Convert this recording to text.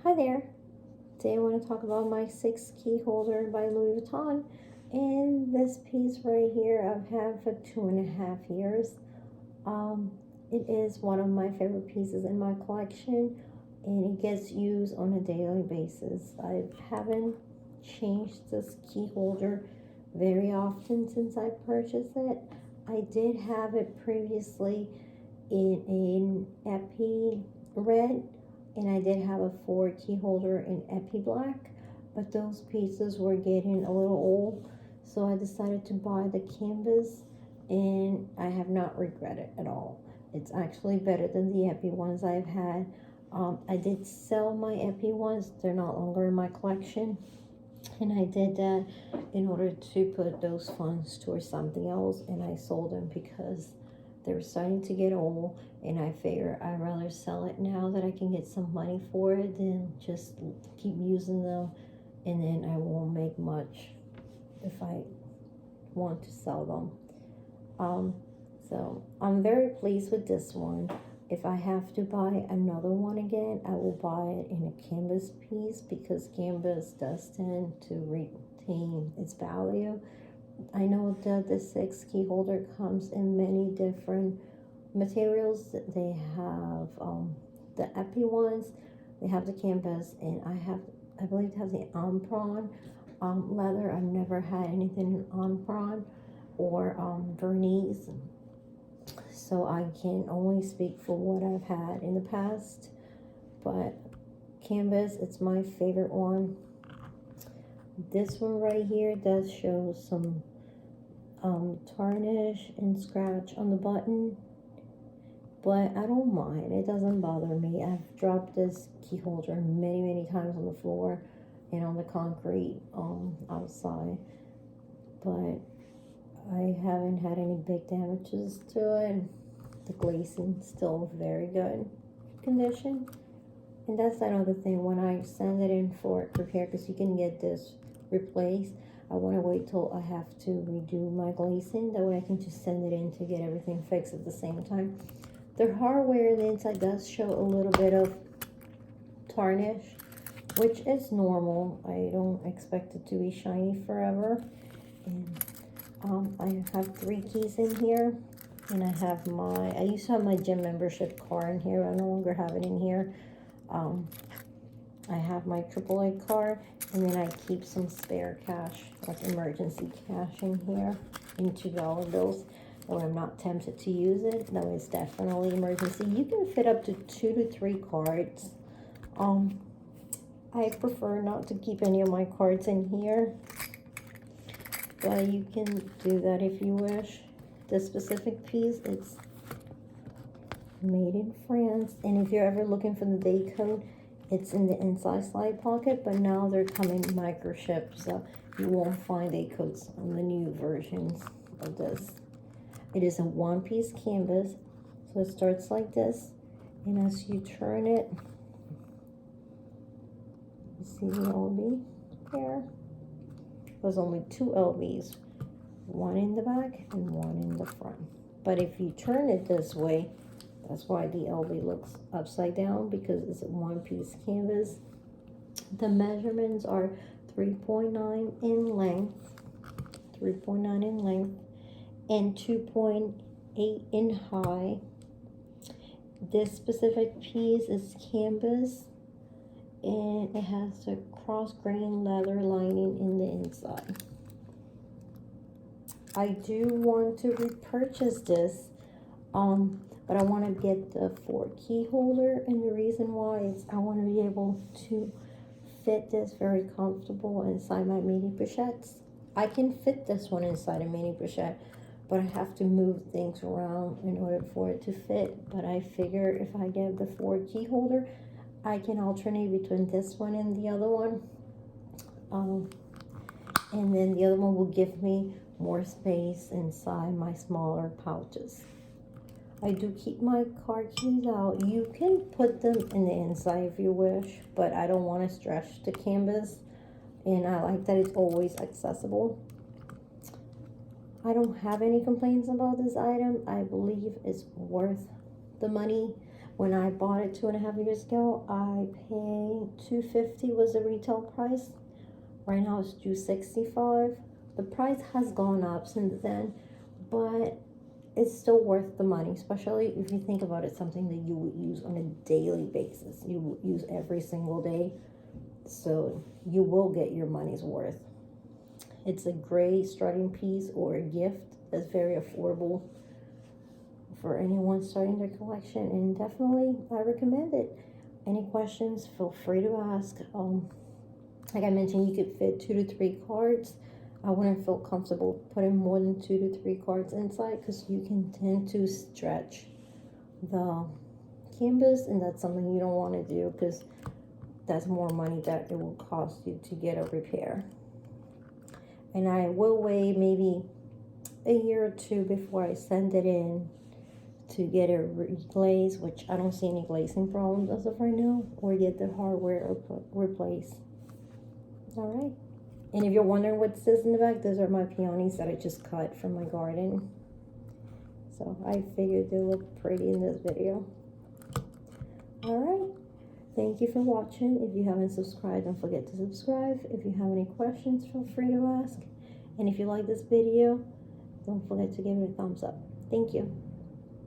Hi there. Today I want to talk about my 6 key holder by Louis Vuitton. And this piece right here I've had for 2.5 years. Um, it is one of my favorite pieces in my collection and it gets used on a daily basis. I haven't changed this key holder very often since I purchased it. I did have it previously in an epi red, and I did have a 4 key holder in epi black, but those pieces were getting a little old, so I decided to buy the canvas, and I have not regretted at all. It's actually better than the epi ones I've had. I did sell my epi ones. They're no longer in my collection, and I did that in order to put those funds towards something else, and I sold them because they were starting to get old, and I figure I'd rather sell it now that I can get some money for it than just keep using them, and then I won't make much if I want to sell them. So I'm very pleased with this one. If I have to buy another one again, I will buy it in a canvas piece because canvas does tend to retain its value. I know that the 6 key holder comes in many different materials. They have the epi ones, they have the canvas, and I believe they have the Ampron leather. I've never had anything in Ampron or vernice, so I can only speak for what I've had in the past. But canvas, it's my favorite one. This one right here does show some tarnish and scratch on the button, but I don't mind. It doesn't bother me. I've dropped this key holder many times on the floor and on the concrete outside, but I haven't had any big damages to it. The glazing still very good condition. And that's another thing, when I send it in for repair, because you can get this replaced, I want to wait till I have to redo my glazing. That way I can just send it in to get everything fixed at the same time. The hardware in the inside does show a little bit of tarnish, which is normal. I don't expect it to be shiny forever. And I have 3 keys in here. And I used to have my gym membership card in here. I no longer have it in here. I have my AAA card, and then I keep some spare cash, like emergency cash in here, in $2 bills, or I'm not tempted to use it. That way it's definitely emergency. You can fit up to 2 to 3 cards. I prefer not to keep any of my cards in here, but you can do that if you wish. This specific piece, it's made in France, and if you're ever looking for the day code, it's in the inside slide pocket, but now they're coming microchipped, so you won't find day codes on the new versions of this. It is a 1-piece canvas, so it starts like this, and as you turn it, you see the LV there. There's only 2 LVs, one in the back and one in the front. But if you turn it this way, that's why the LV looks upside down, because it's a 1-piece canvas. The measurements are 3.9 in length, 3.9 in length, and 2.8 in high. This specific piece is canvas, and it has a cross-grain leather lining in the inside. I do want to repurchase this, but I want to get the 4-key holder, and the reason why is I want to be able to fit this very comfortable inside my mini pochettes. I can fit this one inside a mini pochette, but I have to move things around in order for it to fit. But I figure if I get the 4-key holder, I can alternate between this one and the other one, and then the other one will give me more space inside my smaller pouches. I do keep my car keys out. You can put them in the inside if you wish, but I don't want to stretch the canvas, and I like that it's always accessible. I don't have any complaints about this item. I believe it's worth the money. When I bought it 2.5 years ago, I paid $250 was the retail price. Right now it's $265. The price has gone up since then, but it's still worth the money, especially if you think about it, something that you would use on a daily basis. You would use every single day, so you will get your money's worth. It's a great starting piece or a gift that's very affordable for anyone starting their collection, and definitely I recommend it. Any questions, feel free to ask. Like I mentioned, you could fit 2 to 3 cards. I wouldn't feel comfortable putting more than 2 to 3 cards inside because you can tend to stretch the canvas, and that's something you don't want to do because that's more money that it will cost you to get a repair. And I will wait maybe a year or two before I send it in to get it glazed, which I don't see any glazing problems as of right now, or get the hardware replaced. All right. And if you're wondering what this is in the back, those are my peonies that I just cut from my garden. So I figured they look pretty in this video. All right. Thank you for watching. If you haven't subscribed, don't forget to subscribe. If you have any questions, feel free to ask. And if you like this video, don't forget to give it a thumbs up. Thank you.